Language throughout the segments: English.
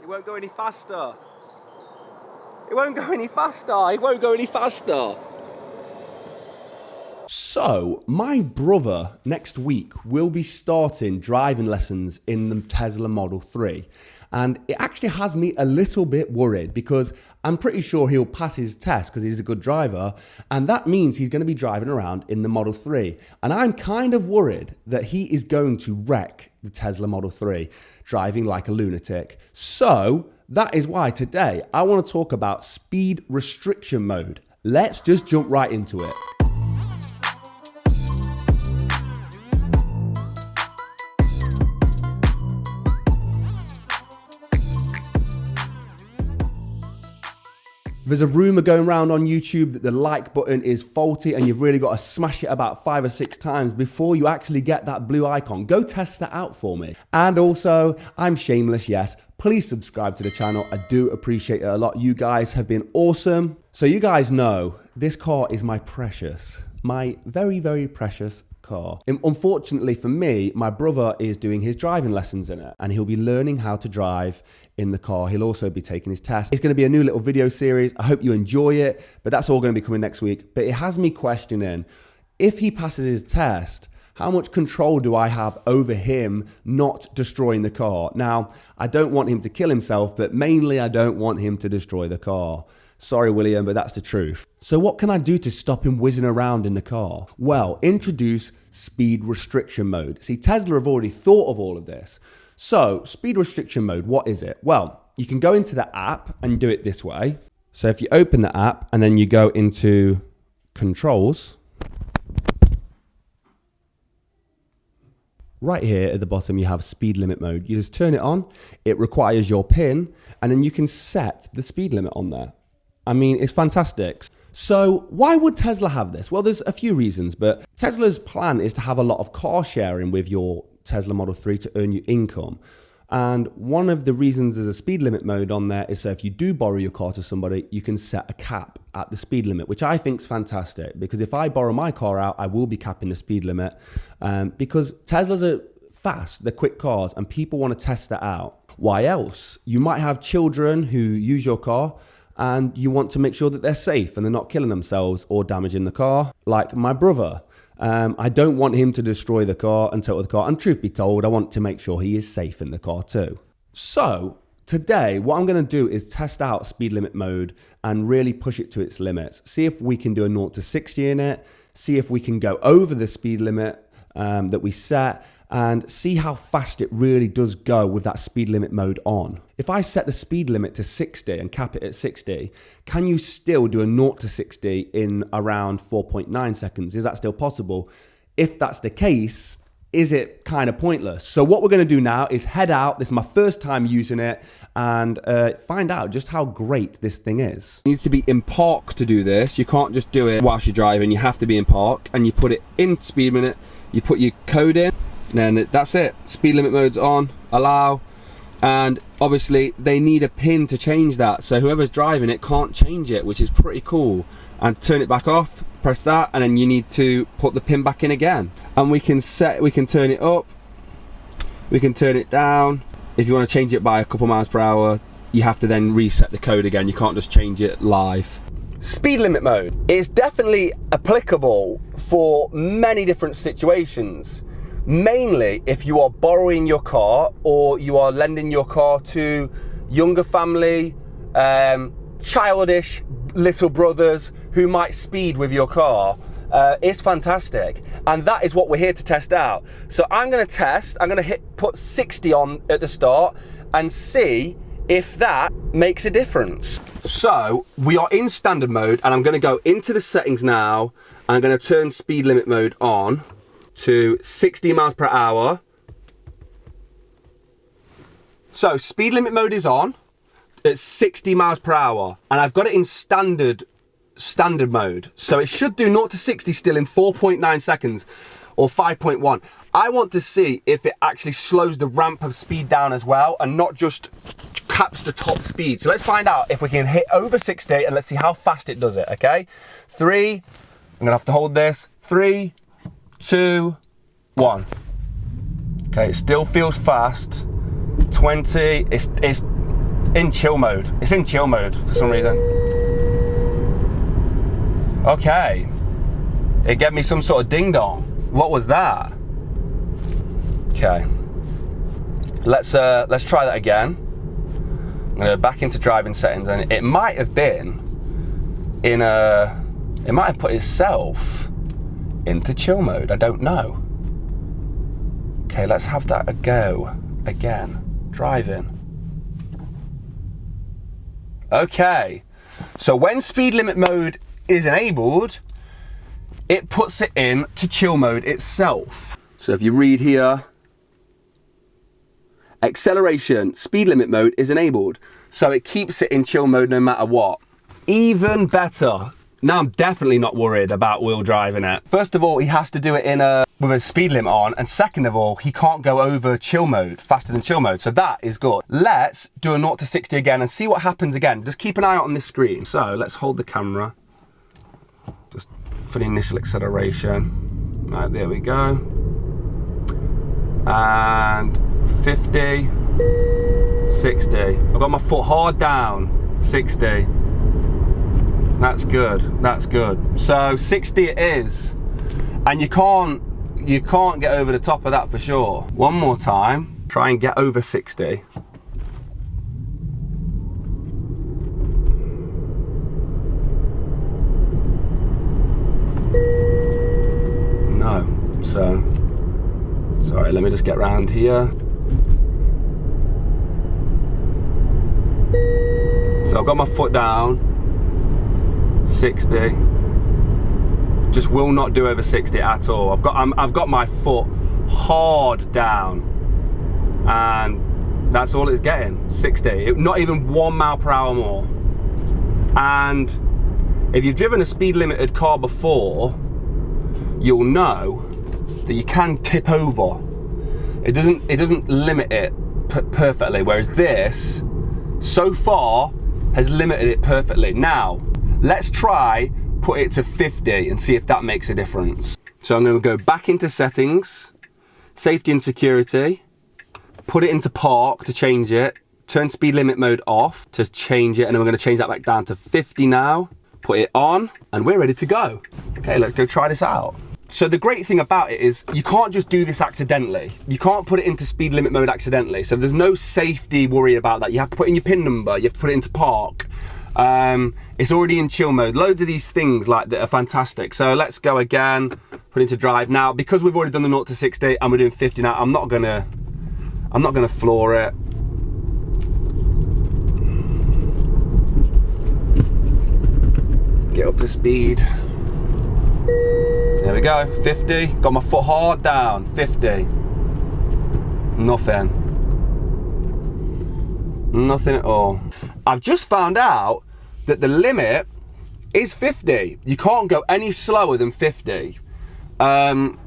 It won't go any faster. It won't go any faster. It won't go any faster. So, my brother next week will be starting driving lessons in the Tesla Model 3. And it actually has me a little bit worried because I'm pretty sure he'll pass his test because he's a good driver. And that means he's going to be driving around in the Model 3. And I'm kind of worried that he is going to wreck the Tesla Model 3, driving like a lunatic. So, that is why today I want to talk about speed restriction mode. Let's just jump right into it. There's a rumor going around on YouTube that the like button is faulty and you've really got to smash it about 5 or 6 times before you actually get that blue icon. Go test that out for me. And also, I'm shameless, yes. Please subscribe to the channel. I do appreciate it a lot. You guys have been awesome. So you guys know this car is my precious, my very, very precious car. Unfortunately for me, my brother is doing his driving lessons in it and he'll be learning how to drive in the car. He'll also be taking his test. It's going to be a new little video series. I hope you enjoy it, but that's all going to be coming next week. But it has me questioning, if he passes his test, how much control do I have over him not destroying the car? Now, I don't want him to kill himself, but mainly I don't want him to destroy the car. Sorry, William, but that's the truth. So what can I do to stop him whizzing around in the car? Well, introduce speed restriction mode. See, Tesla have already thought of all of this. So speed restriction mode, what is it? Well, you can go into the app and do it this way. So if you open the app and then you go into controls, right here at the bottom, you have speed limit mode. You just turn it on. It requires your PIN and then you can set the speed limit on there. I mean, it's fantastic. So why would Tesla have this? Well, there's a few reasons, but Tesla's plan is to have a lot of car sharing with your Tesla Model 3 to earn you income. And one of the reasons there's a speed limit mode on there is so if you do borrow your car to somebody, you can set a cap at the speed limit, which I think is fantastic because if I borrow my car out, I will be capping the speed limit because Teslas are fast, they're quick cars and people want to test that out. Why else? You might have children who use your car and you want to make sure that they're safe and they're not killing themselves or damaging the car. Like my brother, I don't want him to destroy the car and total the car. And truth be told, I want to make sure he is safe in the car too. So today, what I'm going to do is test out speed limit mode and really push it to its limits. See if we can do a 0 to 60 in it. See if we can go over the speed limit that we set and see how fast it really does go with that speed limit mode on. If I set the speed limit to 60 and cap it at 60, can you still do a 0 to 60 in around 4.9 seconds? Is that still possible? If that's the case, is it kind of pointless? So what we're going to do now is head out. This is my first time using it and find out just how great this thing is. You need to be in park to do this. You can't just do it whilst you're driving. You have to be in park and you put it in speed limit. You put your code in and then that's it. Speed limit mode's on, allow. And obviously they need a pin to change that. So whoever's driving it can't change it, which is pretty cool. And turn it back off, press that, and then you need to put the pin back in again. And we can turn it up, we can turn it down. If you want to change it by a couple miles per hour, you have to then reset the code again. You can't just change it live. Speed limit mode is definitely applicable for many different situations. Mainly if you are borrowing your car or you are lending your car to younger family, childish little brothers who might speed with your car. It's fantastic. And that is what we're here to test out. So I'm gonna test, I'm gonna put 60 on at the start and see if that makes a difference. So we are in standard mode and I'm gonna go into the settings now. I'm gonna turn speed limit mode on to 60 miles per hour. So speed limit mode is on at 60 miles per hour and I've got it in standard mode. So it should do 0 to 60 still in 4.9 seconds or 5.1. I want to see if it actually slows the ramp of speed down as well and not just caps the top speed. So let's find out if we can hit over 60 and let's see how fast it does it, okay? 3, I'm gonna have to hold this. 3, 2, 1. Okay, it still feels fast. 20, it's in chill mode. It's in chill mode for some reason. Okay. It gave me some sort of ding dong. What was that? Okay. Let's try that again. I'm gonna go back into driving settings, and it might have been in it might have put itself into chill mode. I don't know. Okay, let's have that a go again. Driving. Okay. So when speed limit mode is enabled, it puts it in to chill mode itself. So if you read here, acceleration, speed limit mode is enabled. So it keeps it in chill mode no matter what. Even better. Now I'm definitely not worried about Will driving it. First of all, he has to do it in with a speed limit on, and second of all, he can't go over chill mode, faster than chill mode, so that is good. Let's do a 0 to 60 again and see what happens again. Just keep an eye out on this screen. So let's hold the camera, just for the initial acceleration. Right, there we go. And 50, 60. I've got my foot hard down, 60. That's good, that's good. So 60 it is. And you can't get over the top of that for sure. One more time, try and get over 60. No, so, sorry, let me just get around here. So I've got my foot down, 60. Just will not do over 60 at all. I've got my foot hard down, and that's all it's getting, 60. Not even 1 mile per hour more. And if you've driven a speed limited car before, you'll know that you can tip over. It doesn't limit it perfectly, whereas this, so far, has limited it perfectly. Now, let's try put it to 50 and see if that makes a difference. So I'm going to go back into settings, safety and security, put it into park to change it, turn speed limit mode off to change it, and then we're going to change that back down to 50 now, put it on, and we're ready to go. Okay, let's go try this out. So the great thing about it is you can't just do this accidentally. You can't put it into speed limit mode accidentally. So there's no safety worry about that. You have to put in your PIN number, you have to put it into park. It's already in chill mode. Loads of these things like that are fantastic. So let's go again, put into drive. Now, because we've already done the 0 to 60 and we're doing 50 now, I'm not gonna floor it. Get up to speed. There we go, 50. Got my foot hard down, 50. Nothing. Nothing at all. I've just found out that the limit is 50. You can't go any slower than 50. And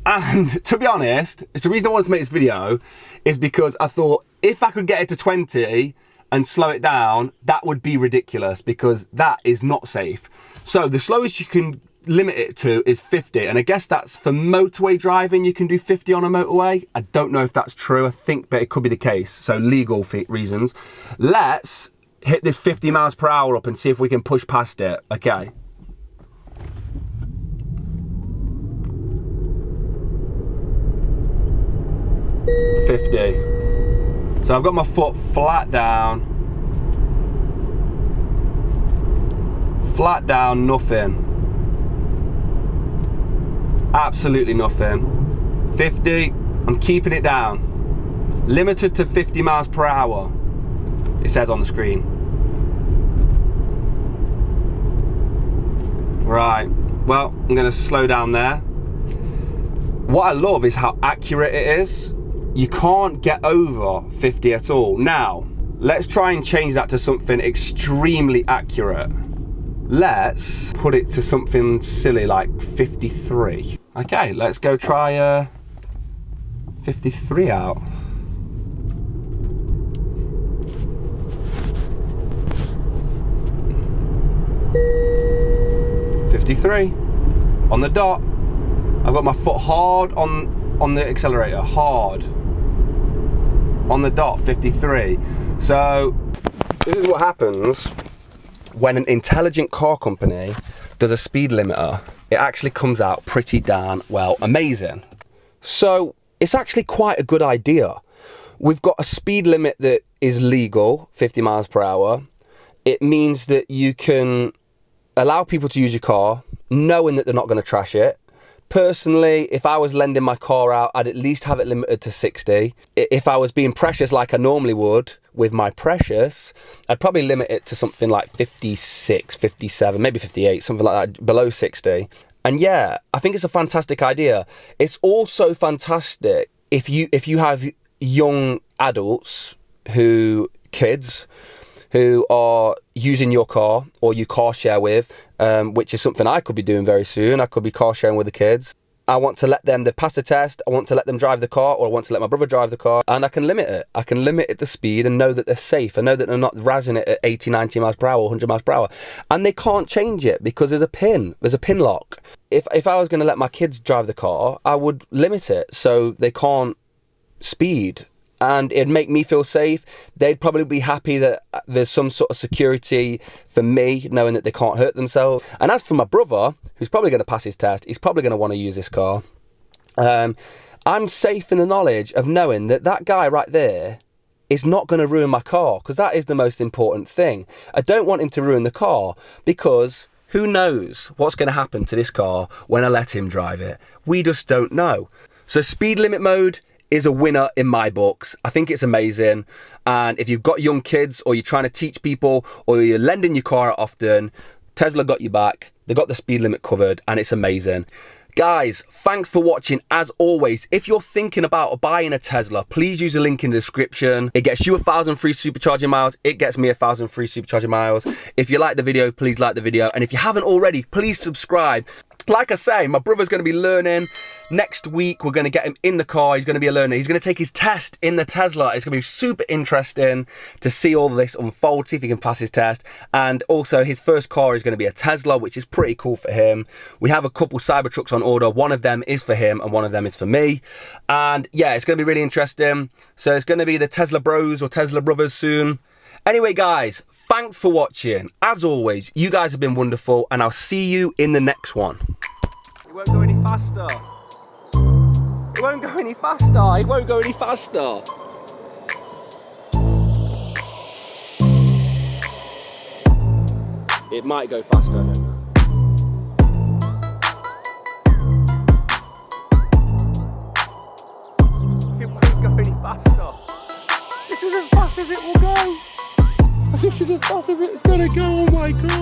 to be honest, it's the reason I wanted to make this video is because I thought if I could get it to 20 and slow it down, that would be ridiculous because that is not safe. So the slowest you can limit it to is 50, and I guess that's for motorway driving. You can do 50 on a motorway. I don't know if that's true. I think, but it could be the case. So legal reasons. Let's hit this 50 miles per hour up and see if we can push past it. Okay. $50. So I've got my foot flat down. Flat down, nothing. Absolutely nothing. 50, I'm keeping it down. Limited to 50 miles per hour, it says on the screen. Right, well, I'm gonna slow down there. What I love is how accurate it is. You can't get over 50 at all. Now, let's try and change that to something extremely accurate. Let's put it to something silly like 53. Okay, let's go try 53 out. $53 on the dot. I've got my foot hard on the accelerator, hard on the dot. 53. So This is what happens when an intelligent car company does a speed limiter. It actually comes out pretty darn well amazing. So it's actually quite a good idea. We've got a speed limit that is legal, 50 miles per hour. It means that you can allow people to use your car knowing that they're not going to trash it. Personally, if I was lending my car out, I'd at least have it limited to 60. If I was being precious like I normally would with my Precious, I'd probably limit it to something like 56, 57, maybe 58, something like that, below 60. And yeah, I think it's a fantastic idea. It's also fantastic if you have young adults kids who are using your car or you car share with, which is something I could be doing very soon. I could be car sharing with the kids. I want to let them, they've passed the test, I want to let them drive the car, or I want to let my brother drive the car, and I can limit it. I can limit it the speed and know that they're safe. I know that they're not razzing it at 80, 90 miles per hour, 100 miles per hour. And they can't change it because there's a pin lock. If I was going to let my kids drive the car, I would limit it so they can't speed. And it'd make me feel safe. They'd probably be happy that there's some sort of security for me, knowing that they can't hurt themselves. And as for my brother, who's probably going to pass his test, he's probably going to want to use this car. I'm safe in the knowledge of knowing that that guy right there is not going to ruin my car, because that is the most important thing. I don't want him to ruin the car, because who knows what's going to happen to this car when I let him drive it. We just don't know. So speed limit mode is a winner in my books. I think it's amazing. And if you've got young kids, or you're trying to teach people, or you're lending your car out often, Tesla got your back. They got the speed limit covered, and it's amazing. Guys, thanks for watching. As always, if you're thinking about buying a Tesla, please use the link in the description. It gets you 1,000 free supercharging miles. It gets me 1,000 free supercharging miles. If you like the video, please like the video. And if you haven't already, please subscribe. Like I say, my brother's going to be learning. Next week, we're going to get him in the car. He's going to be a learner. He's going to take his test in the Tesla. It's going to be super interesting to see all this unfold, see if he can pass his test. And also, his first car is going to be a Tesla, which is pretty cool for him. We have a couple Cybertrucks on order. One of them is for him and one of them is for me. And yeah, it's going to be really interesting. So it's going to be the Tesla Bros or Tesla Brothers soon. Anyway, guys, thanks for watching. As always, you guys have been wonderful, and I'll see you in the next one. It won't go any faster. It won't go any faster. It won't go any faster. It might go faster, I don't know. It won't go any faster. This is as fast as it will go. This is as fast as it's gonna go, oh my god.